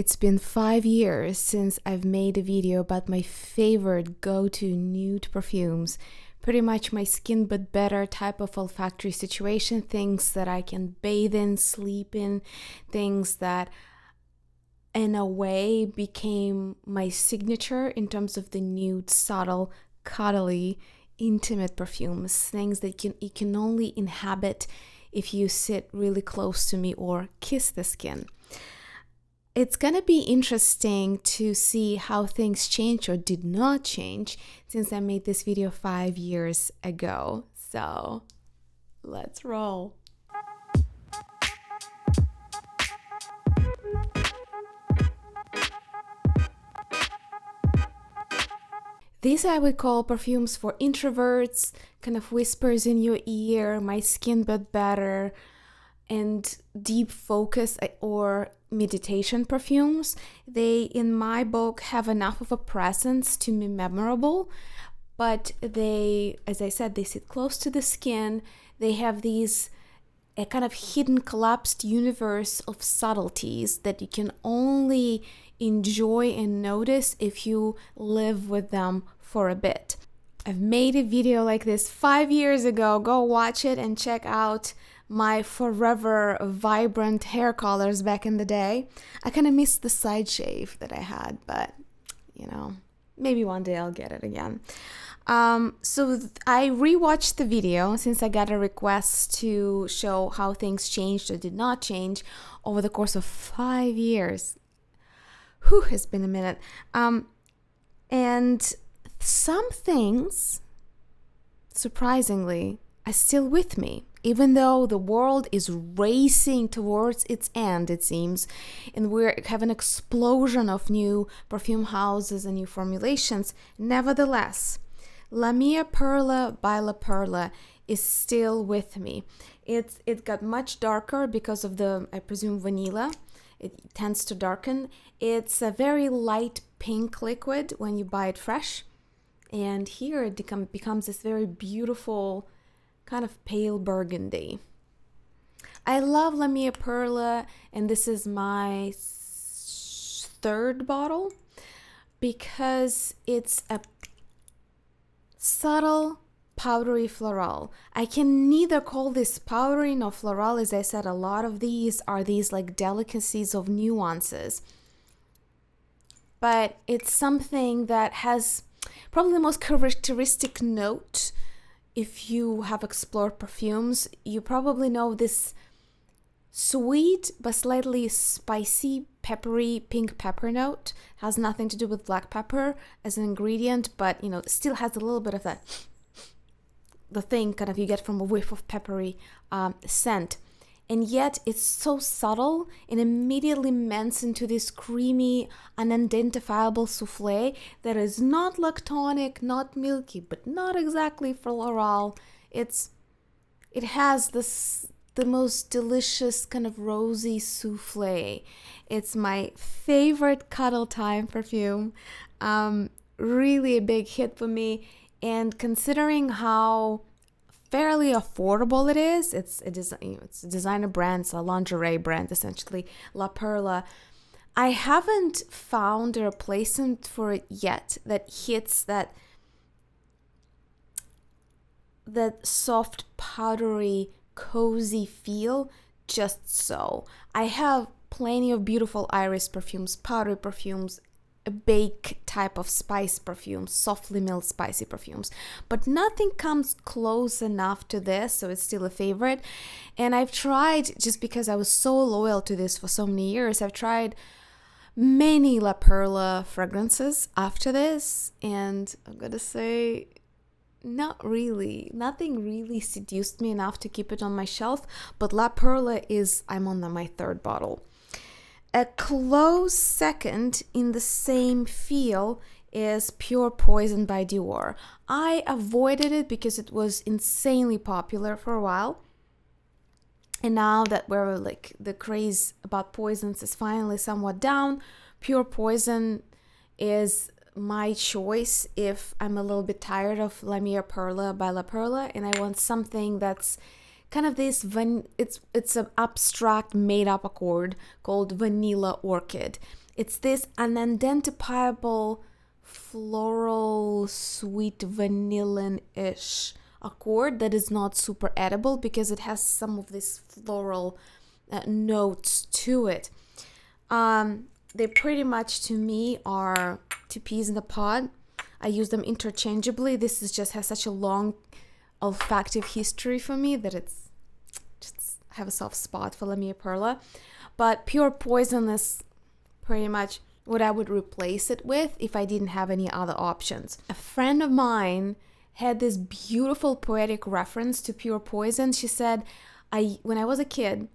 It's been 5 years since I've made a video about my favorite go-to nude perfumes. Pretty much my skin but better type of olfactory situation, things that I can bathe in, sleep in, things that in a way became my signature in terms of the nude, subtle, cuddly, intimate perfumes, things that you can only inhabit if you sit really close to me or kiss the skin. It's gonna be interesting to see how things changed or did not change since I made this video 5 years ago. So let's roll. These I would call perfumes for introverts, kind of whispers in your ear, my skin but better, and deep focus or meditation perfumes. They, in my book, have enough of a presence to be memorable, but they, as I said, they sit close to the skin. They have a kind of hidden collapsed universe of subtleties that you can only enjoy and notice if you live with them for a bit. I've made a video like this 5 years ago. Go watch it and check out my forever vibrant hair colors back in the day. I kind of missed the side shave that I had, but maybe one day I'll get it again. So I rewatched the video since I got a request to show how things changed or did not change over the course of 5 years. Whew, it's been a minute. And some things, surprisingly, are still with me. Even though the world is racing towards its end, it seems, and we have an explosion of new perfume houses and new formulations, nevertheless, Mia Perla by La Perla is still with me. It got much darker because of the, I presume, vanilla. It tends to darken. It's a very light pink liquid when you buy it fresh. And here it becomes this very beautiful kind of pale burgundy. I love Mia Perla, and this is my third bottle because it's a subtle powdery floral. I can neither call this powdery nor floral. As I said, a lot of these are these like delicacies of nuances, but it's something that has probably the most characteristic note. If you have explored perfumes, you probably know this sweet but slightly spicy, peppery pink pepper note. Has nothing to do with black pepper as an ingredient, but still has a little bit of the thing kind of you get from a whiff of peppery scent. And yet it's so subtle and immediately melts into this creamy, unidentifiable souffle that is not lactonic, not milky, but not exactly floral. It has the most delicious kind of rosy souffle. It's my favorite cuddle time perfume. Really a big hit for me. And considering how fairly affordable it is, it's a designer brand, it's a lingerie brand essentially, La Perla. I haven't found a replacement for it yet that hits that soft, powdery, cozy feel just so. I have plenty of beautiful iris perfumes, powdery perfumes, a bake type of spice perfumes, softly milled spicy perfumes, but nothing comes close enough to this, so it's still a favorite. And I've tried, just because I was so loyal to this for so many years, I've tried many La Perla fragrances after this, and I'm gonna say nothing really seduced me enough to keep it on my shelf, but La Perla I'm on my third bottle. A close second in the same feel is Pure Poison by Dior. I avoided it because it was insanely popular for a while. And now that we're like the craze about poisons is finally somewhat down, Pure Poison is my choice if I'm a little bit tired of Mia Perla by La Perla and I want something that's kind of this, it's an abstract made up accord called Vanilla Orchid. It's this unidentifiable floral, sweet vanillin-ish accord that is not super edible because it has some of these floral notes to it. They pretty much, to me, are two peas in a pod. I use them interchangeably. This is just has such a long olfactive history for me that it's just have a soft spot for Mia Perla. But Pure Poison is pretty much what I would replace it with if I didn't have any other options. A friend of mine had this beautiful poetic reference to Pure Poison. She said, when I was a kid,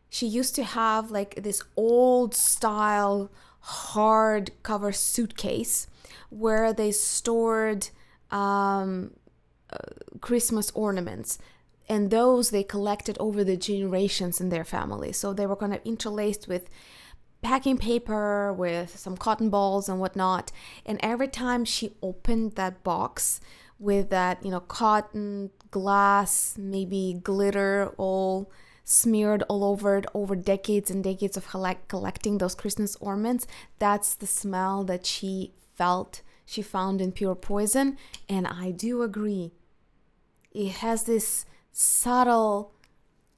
she used to have like this old style hard cover suitcase where they stored Christmas ornaments, and those they collected over the generations in their family. So they were kind of interlaced with packing paper, with some cotton balls and whatnot. And every time she opened that box with that, cotton, glass, maybe glitter, all smeared all over it over decades and decades of collecting those Christmas ornaments, that's the smell that she felt she found in Pure Poison. And I do agree. It has this subtle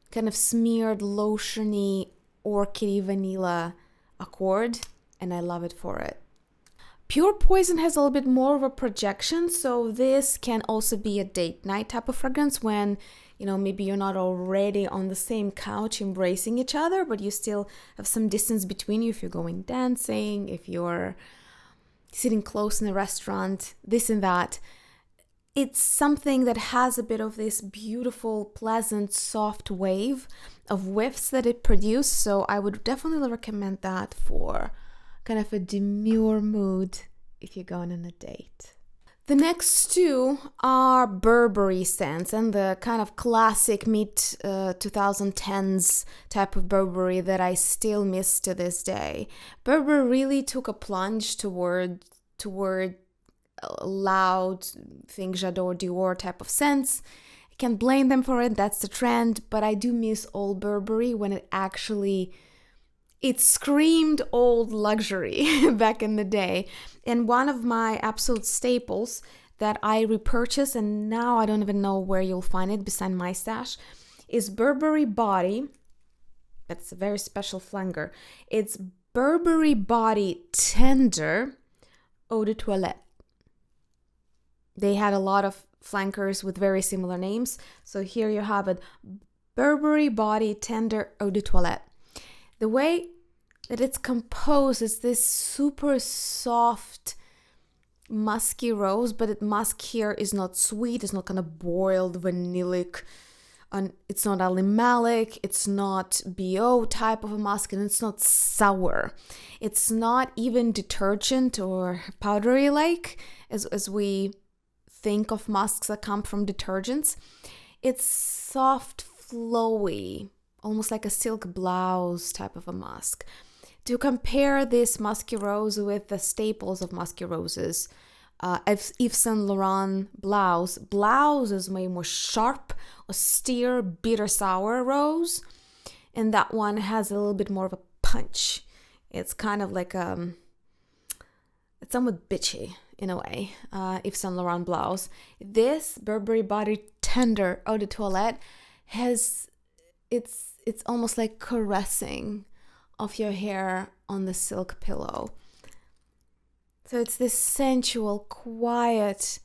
kind of smeared lotiony orchidy vanilla accord, and I love it for it. Pure Poison has a little bit more of a projection, so this can also be a date night type of fragrance when maybe you're not already on the same couch embracing each other, but you still have some distance between you if you're going dancing, if you're sitting close in a restaurant, this and that. It's something that has a bit of this beautiful, pleasant, soft wave of whiffs that it produces. So I would definitely recommend that for kind of a demure mood if you're going on a date. The next two are Burberry scents and the kind of classic mid-2010s type of Burberry that I still miss to this day. Burberry really took a plunge toward loud, think J'adore Dior type of scents. I can't blame them for it, that's the trend, but I do miss old Burberry when it screamed old luxury back in the day. And one of my absolute staples that I repurchased, and now I don't even know where you'll find it beside my stash, is Burberry Body. That's a very special flanger. It's Burberry Body Tender Eau de Toilette. They had a lot of flankers with very similar names. So here you have it, Burberry Body Tender Eau de Toilette. The way that it's composed is this super soft, musky rose, but musk here is not sweet, it's not kind of boiled vanillic, and it's not alimalic, it's not BO type of a musk, and it's not sour. It's not even detergent or powdery like as we think of musks that come from detergents. It's soft, flowy, almost like a silk blouse type of a musk. To compare this musky rose with the staples of musky roses, Yves Saint Laurent blouse is way more sharp, austere, bitter sour rose, and that one has a little bit more of a punch. It's kind of like it's somewhat bitchy in a way. Yves Saint Laurent blouse. This Burberry Body Tender Eau de Toilette it's almost like caressing of your hair on the silk pillow. So it's this sensual, quiet,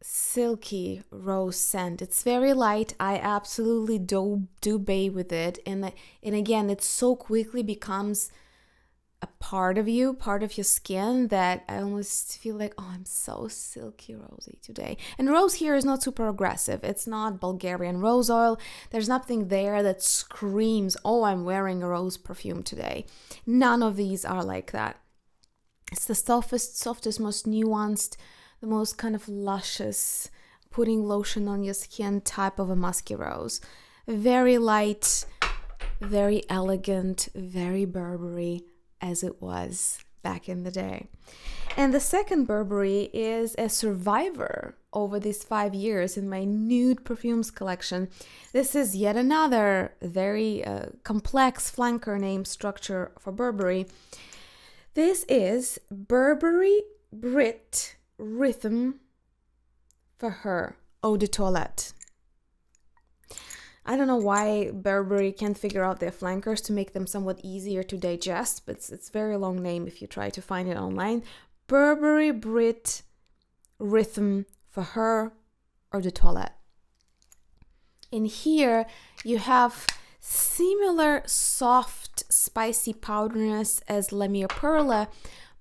silky rose scent. It's very light. I absolutely do bathe with it, and again, it so quickly becomes a part of you, part of your skin, that I almost feel like, oh, I'm so silky rosy today. And rose here is not super aggressive. It's not Bulgarian rose oil. There's nothing there that screams, oh, I'm wearing a rose perfume today. None of these are like that. It's the softest, most nuanced, the most kind of luscious, putting lotion on your skin type of a musky rose. Very light, very elegant, very Burberry, as it was back in the day. And the second Burberry is a survivor over these 5 years in my Nude perfumes collection. This is yet another very complex flanker name structure for Burberry. This is Burberry Brit Rythm for her Eau de Toilette. I don't know why Burberry can't figure out their flankers to make them somewhat easier to digest, but it's a very long name if you try to find it online. Burberry Brit Rythm for her Eau de Toilette. In here, you have similar soft, spicy powderiness as Mia Perla,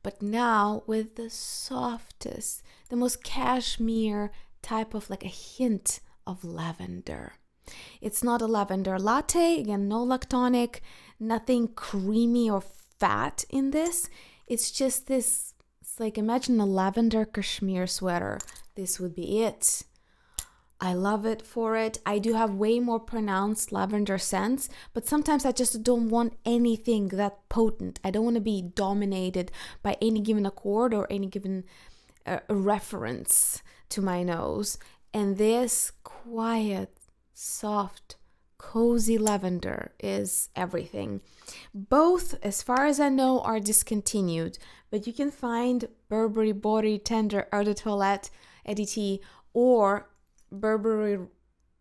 but now with the softest, the most cashmere type of like a hint of lavender. It's not a lavender latte, again, no lactonic, nothing creamy or fat in this. It's just this, it's like imagine a lavender cashmere sweater. This would be it. I love it for it. I do have way more pronounced lavender scents, but sometimes I just don't want anything that potent. I don't want to be dominated by any given accord or any given reference to my nose. And this quiet, soft, cozy lavender is everything. Both, as far as I know, are discontinued, but you can find Burberry Body Tender Eau de Toilette EDT or Burberry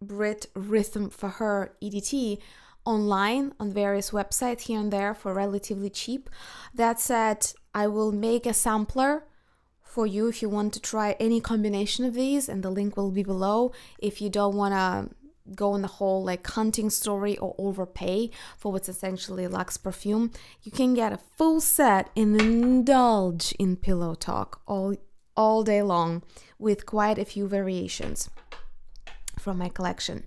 Brit Rythm for her EDT online on various websites here and there for relatively cheap. That said, I will make a sampler for you if you want to try any combination of these, and the link will be below. If you don't want to go in the whole like hunting story or overpay for what's essentially luxe perfume, you can get a full set and indulge in pillow talk all day long with quite a few variations from my collection.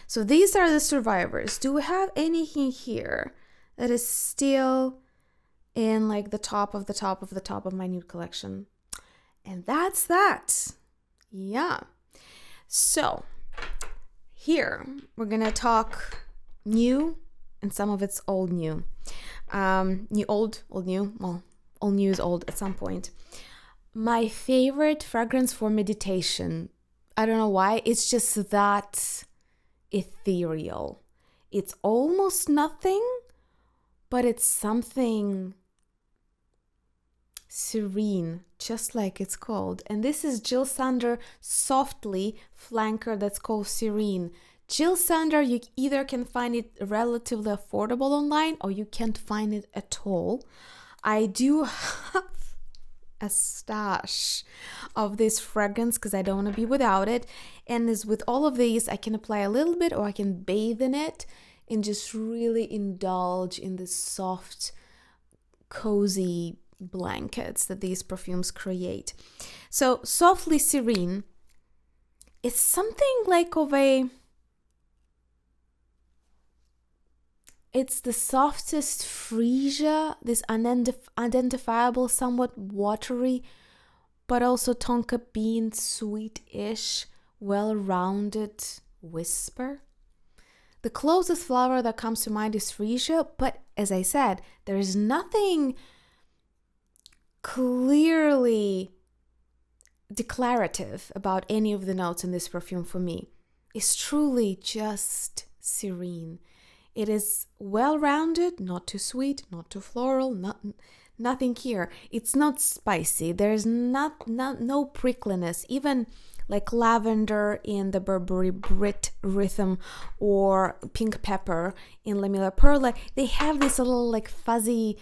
So these are the survivors. Do we have anything here that is still in like the top of the top of the top of my Nude collection? And that's that. Yeah. So here we're gonna talk new and some of it's old new. Old new. Well, old new is old at some point. My favorite fragrance for meditation. I don't know why. It's just that ethereal. It's almost nothing, but it's something serene, just like it's called. And this is Jil Sander Softly flanker that's called Serene. Jil Sander, you either can find it relatively affordable online or you can't find it at all. I do have a stash of this fragrance because I don't want to be without it. And as with all of these, I can apply a little bit or I can bathe in it and just really indulge in this soft, cozy blankets that these perfumes create. So Softly Serene is something like of a, it's the softest freesia, this unidentifiable, somewhat watery, but also tonka bean, sweet-ish, well-rounded whisper. The closest flower that comes to mind is freesia, but as I said, there is nothing clearly declarative about any of the notes in this perfume for me. It's truly just serene. It is well-rounded, not too sweet, not too floral, nothing here. It's not spicy. There's no prickliness, even like lavender in the Burberry Brit Rythm or pink pepper in Mia Perla. They have this little like fuzzy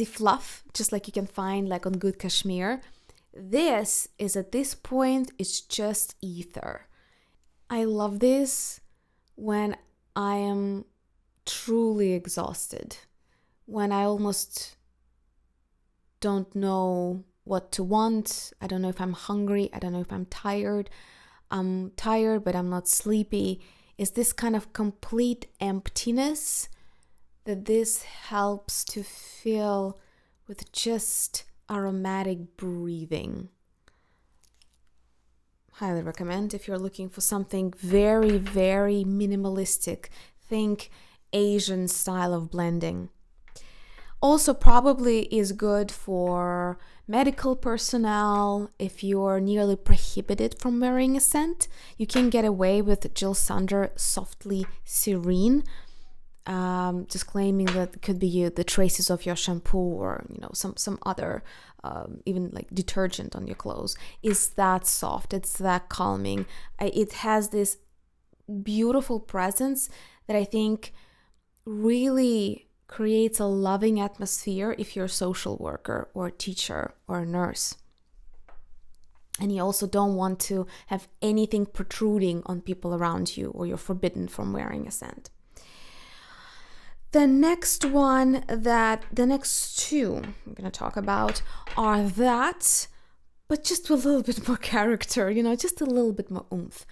fluff, just like you can find like on good cashmere. This is at this point, it's just ether. I love this when I am truly exhausted, when I almost don't know what to want. I don't know if I'm hungry. I don't know if I'm tired. I'm tired, but I'm not sleepy. It's this kind of complete emptiness that this helps to fill with just aromatic breathing. Highly recommend if you're looking for something very, very minimalistic. Think Asian style of blending. Also, probably is good for medical personnel. If you're nearly prohibited from wearing a scent, you can get away with Jill Sander Softly Serene, just claiming that it could be the traces of your shampoo or some other even like detergent on your clothes. Is that soft? It's that calming. It has this beautiful presence that I think really creates a loving atmosphere if you're a social worker or a teacher or a nurse. And you also don't want to have anything protruding on people around you, or you're forbidden from wearing a scent. The next two I'm going to talk about are that, but just with a little bit more character, just a little bit more oomph.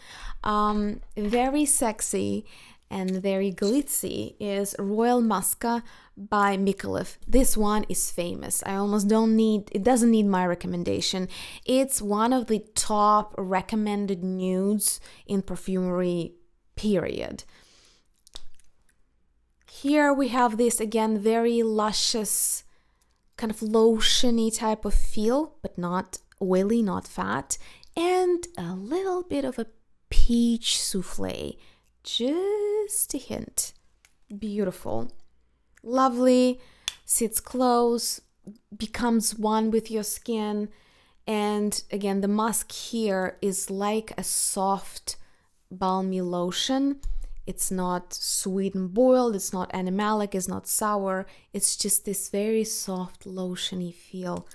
Very sexy and very glitzy is Royal Muska by Micallef. This one is famous. It doesn't need my recommendation. It's one of the top recommended nudes in perfumery, period. Here we have this, again, very luscious, kind of lotiony type of feel, but not oily, not fat, and a little bit of a peach souffle. Just a hint. Beautiful. Lovely. Sits close, becomes one with your skin. And again, the musk here is like a soft, balmy lotion. It's not sweet and boiled. It's not animalic. It's not sour. It's just this very soft, lotiony feel.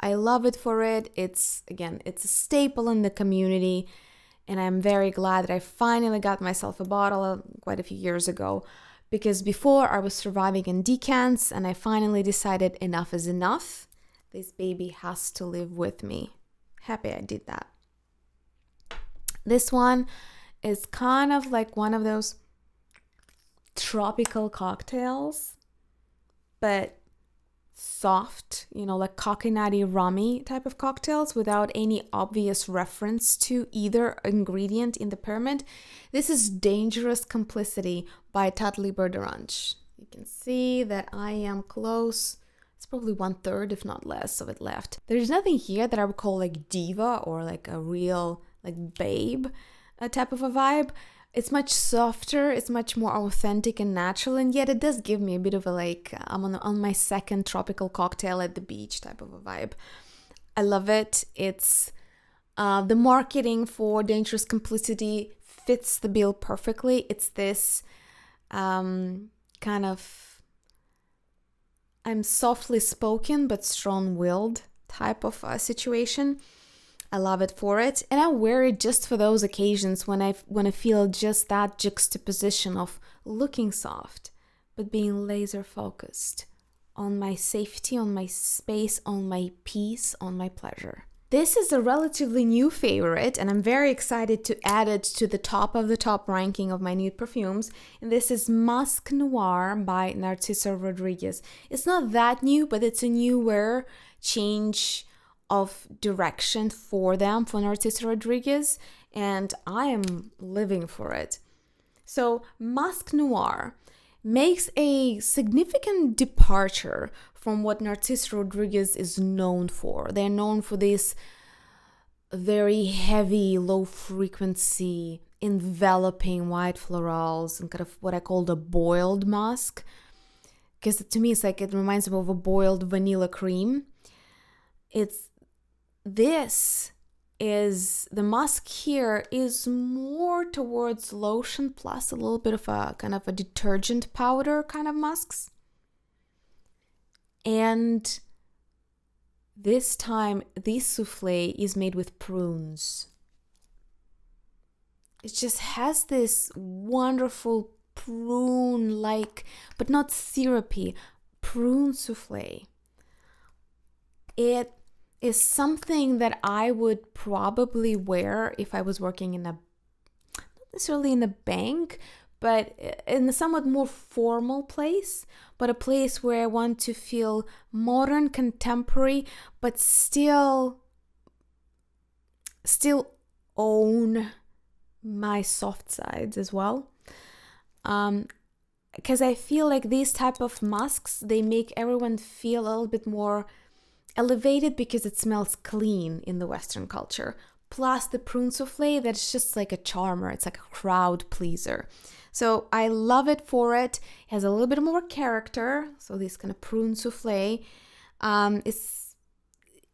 I love it for it. It's a staple in the community. And I'm very glad that I finally got myself a bottle quite a few years ago, because before I was surviving in decants, and I finally decided enough is enough. This baby has to live with me. Happy I did that. This one is kind of like one of those tropical cocktails, but soft, like coconutty rummy type of cocktails without any obvious reference to either ingredient in the pyramid. This is Dangerous Complicity by Etat Libre d'Orange. You can see that I am close. It's probably 1/3, if not less, of it left. There's nothing here that I would call like diva or like a real like babe type of a vibe. It's much softer, it's much more authentic and natural, and yet it does give me a bit of a like, I'm on my second tropical cocktail at the beach type of a vibe. I love it. It's the marketing for Dangerous Complicity fits the bill perfectly. It's this kind of, I'm softly spoken but strong-willed type of situation. I love it for it, and I wear it just for those occasions when I feel just that juxtaposition of looking soft but being laser focused on my safety, on my space, on my peace, on my pleasure. This is a relatively new favorite, and I'm very excited to add it to the top of the top ranking of my nude perfumes. And this is Musk Noir by Narciso Rodriguez. It's not that new, but it's a newer change of direction for Narciso Rodriguez, and I am living for it. So Musk Noir makes a significant departure from what Narciso Rodriguez is known for. They're known for this very heavy, low frequency, enveloping white florals and kind of what I call the boiled musk, because to me it reminds me of a boiled vanilla cream. The musk here is more towards lotion plus a little bit of a kind of a detergent powder kind of musks. And this time, this souffle is made with prunes. It just has this wonderful prune-like, but not syrupy, prune souffle. It is something that I would probably wear if I was working not necessarily in a bank, but in a somewhat more formal place, but a place where I want to feel modern, contemporary, but still own my soft sides as well. because I feel like these type of musks, they make everyone feel a little bit more elevated because it smells clean in the Western culture. Plus the prune souffle, that's just like a charmer. It's like a crowd pleaser. So I love it for it. It has a little bit more character. So this kind of prune souffle. It's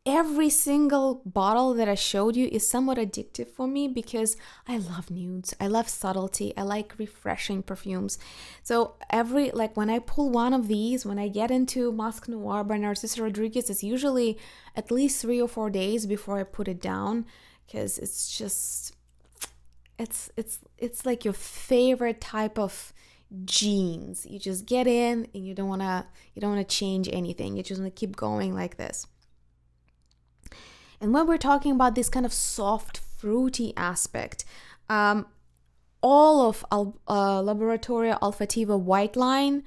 every single bottle that I showed you is somewhat addictive for me because I love nudes. I love subtlety. I like refreshing perfumes. So when I pull one of these, when I get into Musc Noir by Narciso Rodriguez, it's usually at least 3 or 4 days before I put it down, because it's just, it's like your favorite type of jeans. You just get in and you don't wanna change anything. You just wanna keep going like this. And when we're talking about this kind of soft, fruity aspect, all of Laboratorio Olfattivo white line,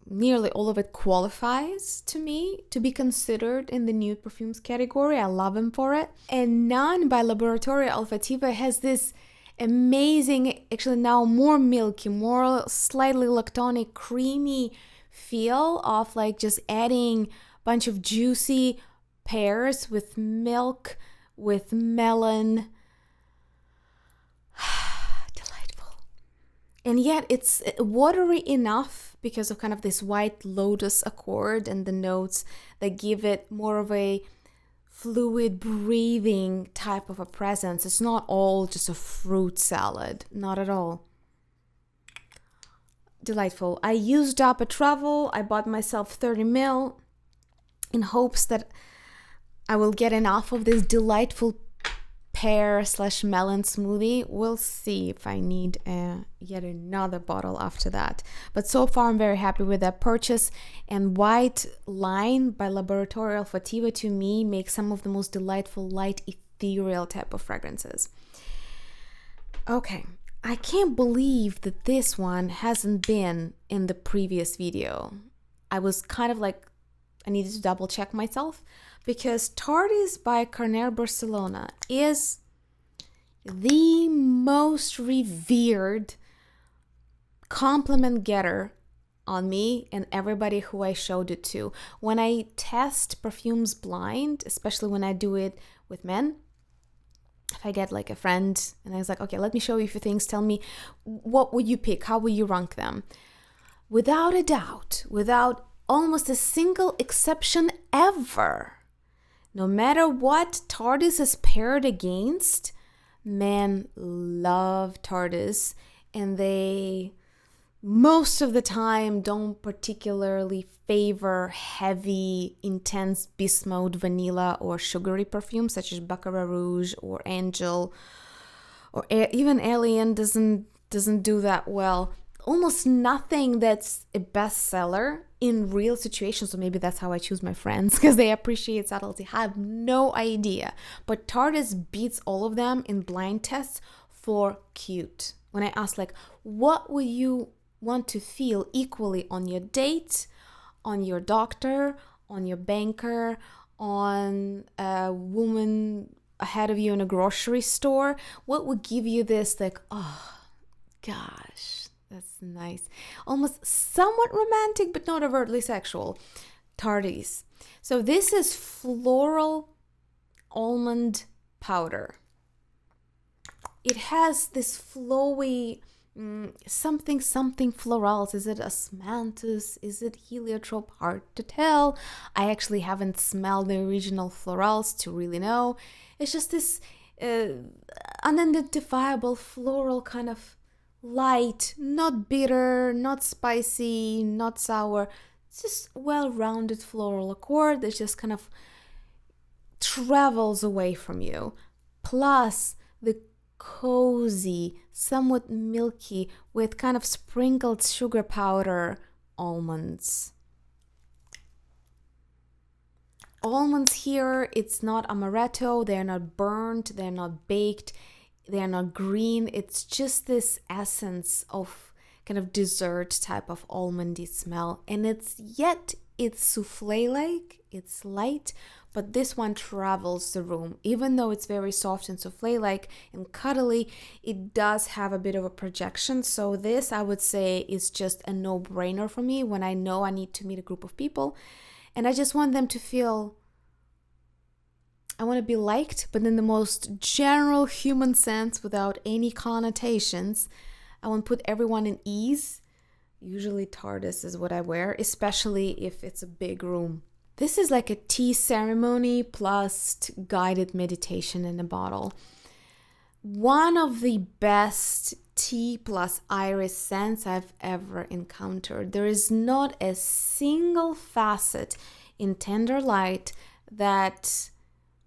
nearly all of it qualifies to me to be considered in the nude perfumes category. I love them for it. And Nun by Laboratorio Olfattivo has this amazing, actually now more milky, more slightly lactonic, creamy feel of like just adding a bunch of juicy pears with milk, with melon. Delightful. And yet it's watery enough because of kind of this white lotus accord and the notes that give it more of a fluid breathing type of a presence. It's not all just a fruit salad, not at all. Delightful. I used up a travel. I bought myself 30 ml in hopes that I will get enough of this delightful pear/melon smoothie. We'll see if I need yet another bottle after that. But so far, I'm very happy with that purchase. And white line by Laboratorio Olfattivo to me makes some of the most delightful, light, ethereal type of fragrances. Okay, I can't believe that this one hasn't been in the previous video. I was kind of like, I needed to double check myself, because Tardes by Carner Barcelona is the most revered compliment getter on me and everybody who I showed it to. When I test perfumes blind, especially when I do it with men, if I get like a friend and I was like, okay, let me show you a few things, tell me, what would you pick? How would you rank them? Without a doubt, without almost a single exception ever, no matter what Tardes is paired against, men love Tardes, and they most of the time don't particularly favor heavy, intense bismuth, vanilla, or sugary perfumes such as Baccarat Rouge or Angel, or even Alien doesn't do that well. Almost nothing that's a bestseller in real situations, so maybe that's how I choose my friends, because they appreciate subtlety. I have no idea, but Tardes beats all of them in blind tests for cute. When I ask like, what would you want to feel equally on your date, on your doctor, on your banker, on a woman ahead of you in a grocery store, what would give you this like, oh gosh, that's nice, almost somewhat romantic but not overtly sexual? Tardes. So this is floral almond powder. It has this flowy something florals. Is it osmanthus? Is it heliotrope? Hard to tell. I actually haven't smelled the original florals to really know. It's just this unidentifiable floral kind of light, not bitter, not spicy, not sour. It's just well-rounded floral accord that just kind of travels away from you. Plus the cozy, somewhat milky, with kind of sprinkled sugar powder almonds. Almonds here, it's not amaretto, they're not burnt, they're not baked, they're not green. It's just this essence of kind of dessert type of almondy smell. And it's souffle-like, it's light, but this one travels the room. Even though it's very soft and souffle-like and cuddly, it does have a bit of a projection. So this, I would say, is just a no-brainer for me when I know I need to meet a group of people. And I just want them to feel, I want to be liked, but in the most general human sense without any connotations. I want to put everyone in ease. Usually Tardes is what I wear, especially if it's a big room. This is like a tea ceremony plus guided meditation in a bottle. One of the best tea plus iris scents I've ever encountered. There is not a single facet in Tender Light that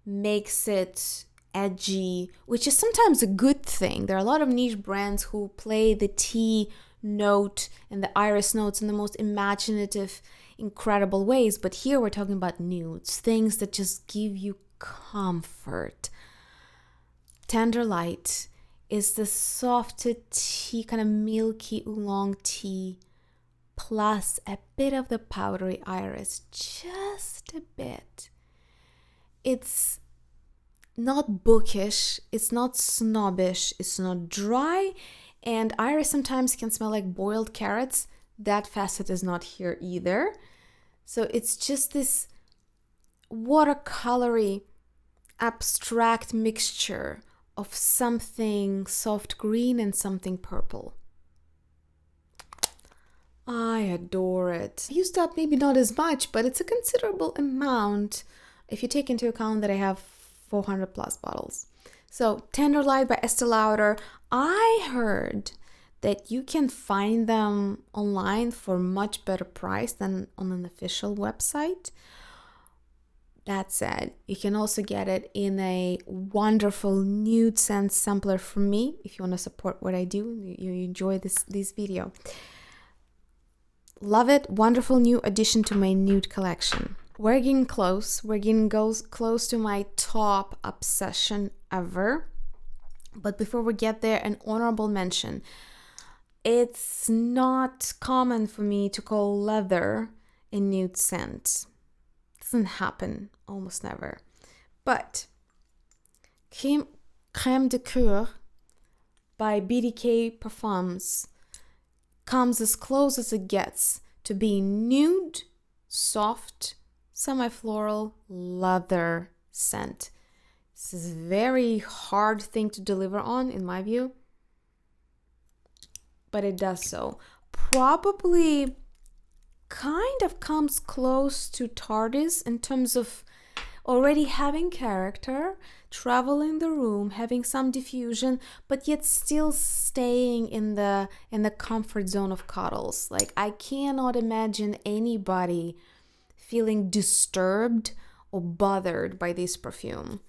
makes it edgy, which is sometimes a good thing. There are a lot of niche brands who play the tea note and the iris notes in the most imaginative, incredible ways, but here we're talking about nudes, things that just give you comfort. Tender Light is the softer tea, kind of milky oolong tea, plus a bit of the powdery iris, just a bit. It's not bookish, it's not snobbish, it's not dry, and iris sometimes can smell like boiled carrots. That facet is not here either. So it's just this watercolory, abstract mixture of something soft green and something purple. I adore it. I used up maybe not as much, but it's a considerable amount if you take into account that I have 400 plus bottles. So Tender Light by Estee Lauder. I heard that you can find them online for much better price than on an official website. That said, you can also get it in a wonderful nude scent sampler from me if you want to support what I do, you enjoy this video. Love it. Wonderful new addition to my nude collection. We're getting close to my top obsession ever. But before we get there, an honorable mention. It's not common for me to call leather a nude scent. Doesn't happen, almost never. But Creme de Cuir by BDK Perfumes comes as close as it gets to being nude, soft, semi-floral leather scent. This is a very hard thing to deliver on, in my view, but it does so. Probably kind of comes close to Tardes in terms of already having character, traveling the room, having some diffusion, but yet still staying in the comfort zone of cuddles. Like, I cannot imagine anybody feeling disturbed or bothered by this perfume.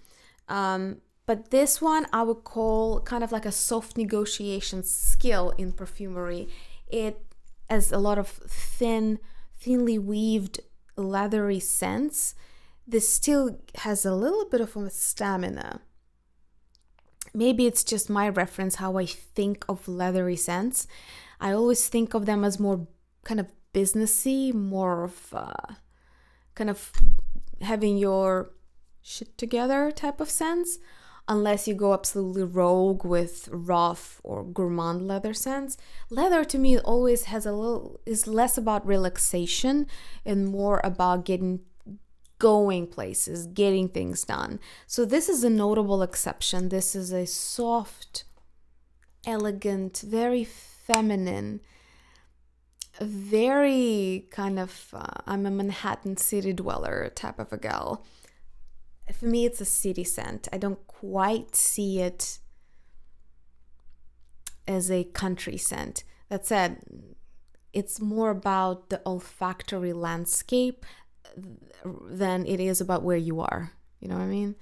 But this one I would call kind of like a soft negotiation skill in perfumery. It has a lot of thinly weaved leathery scents. This still has a little bit of a stamina. Maybe it's just my reference how I think of leathery scents. I always think of them as more kind of businessy, more of kind of having your shit together type of sense, unless you go absolutely rogue with rough or gourmand leather scents. Leather to me always is less about relaxation and more about going places, getting things done. So this is a notable exception. This is a soft, elegant, very feminine, very kind of I'm a Manhattan city dweller type of a gal. For me, it's a city scent. I don't quite see it as a country scent. That said, it's more about the olfactory landscape than it is about where you are. You know what I mean?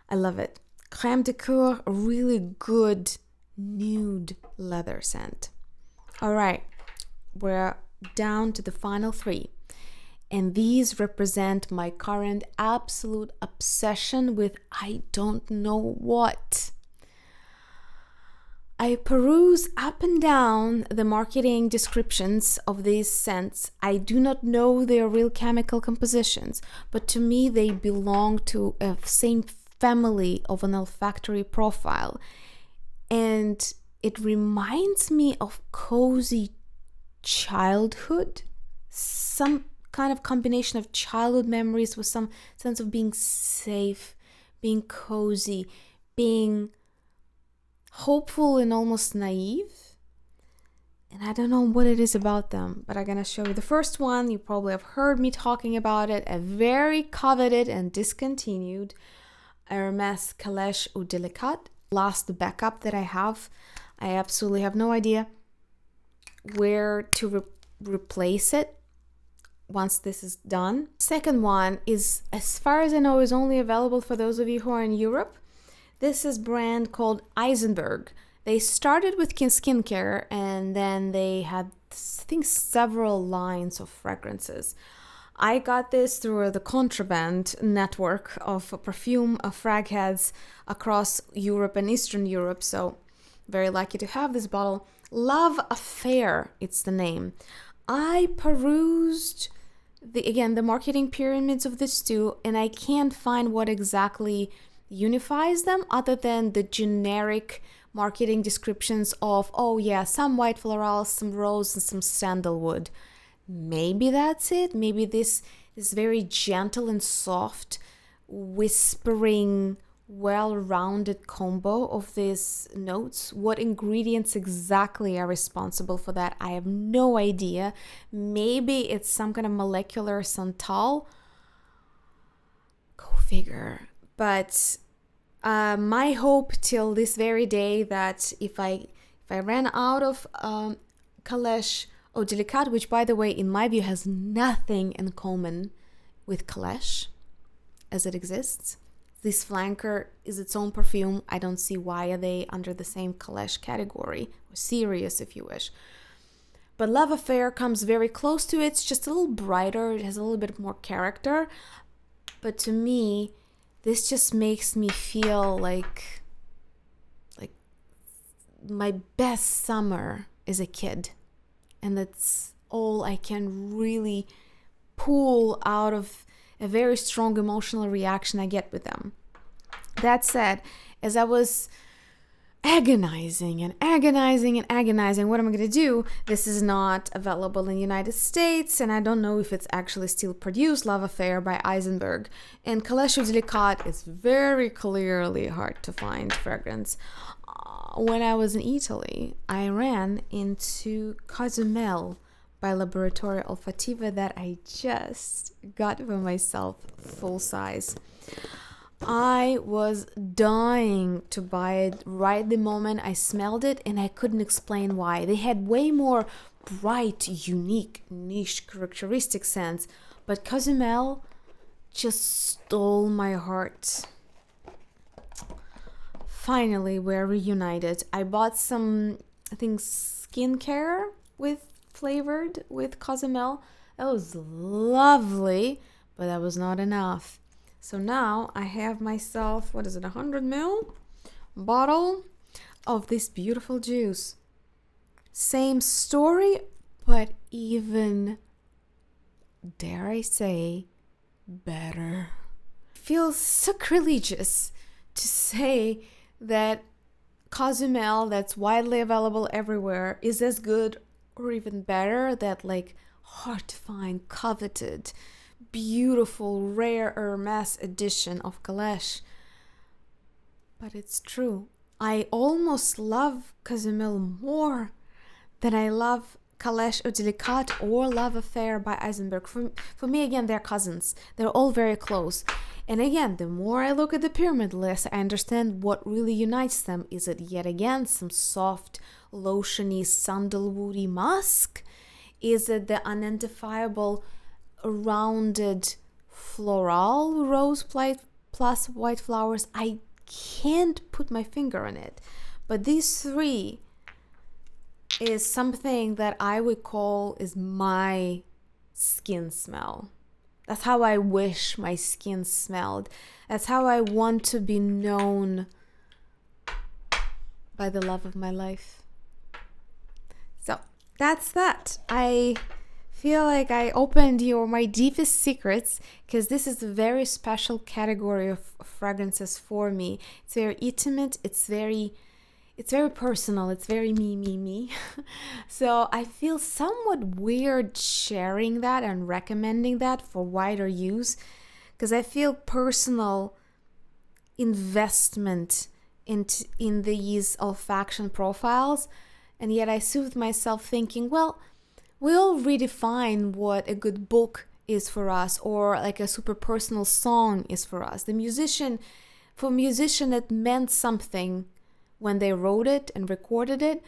I love it. Creme de Cuir, a really good nude leather scent. All right, we're down to the final three. And these represent my current absolute obsession with I don't know what. I peruse up and down the marketing descriptions of these scents. I do not know their real chemical compositions, but to me they belong to a same family of an olfactory profile. And it reminds me of cozy childhood, some kind of combination of childhood memories with some sense of being safe, being cozy, being hopeful and almost naive. And I don't know what it is about them, but I'm gonna show you the first one. You probably have heard me talking about it. A very coveted and discontinued Hermes Caleche Eau Délicate. Last backup that I have. I absolutely have no idea where to replace it once this is done. Second one is, as far as I know, is only available for those of you who are in Europe. This is a brand called Eisenberg. They started with skincare and then they had, I think, several lines of fragrances. I got this through the contraband network of perfume frag heads across Europe and Eastern Europe, so very lucky to have this bottle. Love Affair, it's the name. I perused the marketing pyramids of this too, and I can't find what exactly unifies them other than the generic marketing descriptions of, oh yeah, some white florals, some rose, and some sandalwood. Maybe that's it. Maybe this very gentle and soft, whispering, well-rounded combo of these notes. What ingredients exactly are responsible for that? I have no idea. Maybe it's some kind of molecular santal. Go figure. But my hope till this very day that if I ran out of Caleche Eau Délicate, which by the way in my view has nothing in common with Caleche as it exists. This flanker is its own perfume. I don't see why are they under the same Caleche category, or serious if you wish. But Love Affair comes very close to it. It's just a little brighter. It has a little bit more character. But to me, this just makes me feel like my best summer as a kid. And that's all I can really pull out of a very strong emotional reaction I get with them. That said, as I was agonizing, what am I going to do? This is not available in the United States, and I don't know if it's actually still produced, Love Affair by Eisenberg. And Caleche Eau Délicate is very clearly hard to find fragrance. When I was in Italy, I ran into Cozumel by Laboratorio Olfattivo that I just got for myself full size. I was dying to buy it right the moment I smelled it, and I couldn't explain why. They had way more bright, unique, niche characteristic scents, but Cozumel just stole my heart. Finally, we're reunited. I bought some, I think, skincare flavored with Cozumel. That was lovely, but that was not enough. So now I have myself, 100 ml bottle of this beautiful juice. Same story, but even, dare I say, better. Feels sacrilegious to say that Cozumel, that's widely available everywhere, is as good or even better that hard to find, coveted, beautiful, rare Hermes edition of Caleche. But it's true. I almost love Cozumel more than I love Caleche Eau Délicate or Love Affair by Eisenberg. For me, again, they're cousins. They're all very close. And again, the more I look at the pyramid, the less I understand what really unites them. Is it yet again some soft, lotiony, sandalwoody musk? Is it the unidentifiable, rounded floral rose plus white flowers? I can't put my finger on it. But these three is something that I would call is my skin smell. That's how I wish my skin smelled. That's how I want to be known by the love of my life. So that's that. I feel like I opened my deepest secrets, because this is a very special category of fragrances for me. It's very intimate, it's very personal, it's very me. So I feel somewhat weird sharing that and recommending that for wider use, because I feel personal investment in these olfaction profiles, and yet I soothe myself thinking, well, we all redefine what a good book is for us, or like a super personal song is for us. For a musician, it meant something when they wrote it and recorded it,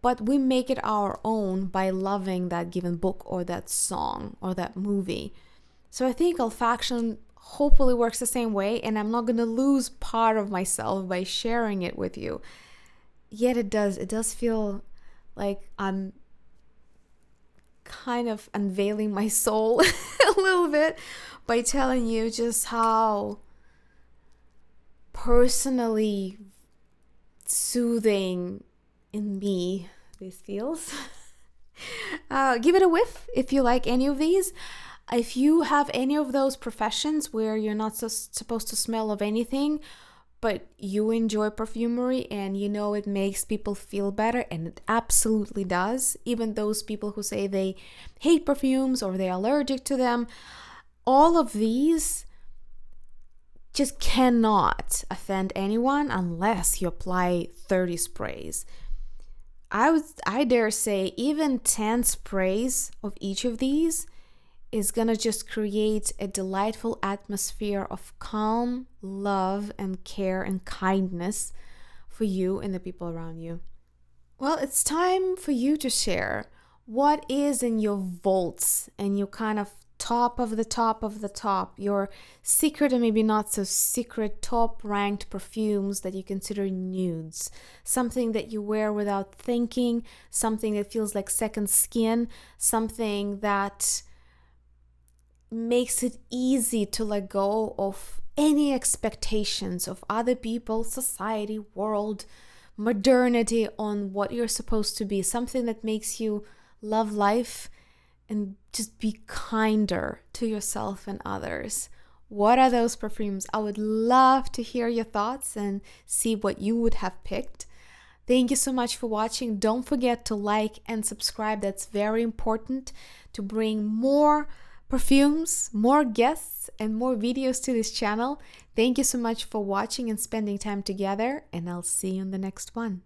but we make it our own by loving that given book or that song or that movie. So I think olfaction hopefully works the same way, and I'm not going to lose part of myself by sharing it with you. Yet it does feel like I'm kind of unveiling my soul a little bit by telling you just how personally soothing in me this feels. Give it a whiff if you like any of these. If you have any of those professions where you're not supposed to smell of anything, but you enjoy perfumery and you know it makes people feel better, and it absolutely does, even those people who say they hate perfumes or they're allergic to them, all of these just cannot offend anyone unless you apply 30 sprays. I dare say even 10 sprays of each of these is gonna just create a delightful atmosphere of calm, love, and care and kindness for you and the people around you. Well, it's time for you to share what is in your vaults and your kind of top of the top, your secret and maybe not so secret top ranked perfumes that you consider nudes, something that you wear without thinking, something that feels like second skin, something that makes it easy to let go of any expectations of other people, society, world, modernity on what you're supposed to be, something that makes you love life and just be kinder to yourself and others. What are those perfumes? I would love to hear your thoughts and see what you would have picked. Thank you so much for watching. Don't forget to like and subscribe. That's very important to bring more perfumes, more guests, and more videos to this channel. Thank you so much for watching and spending time together, and I'll see you in the next one.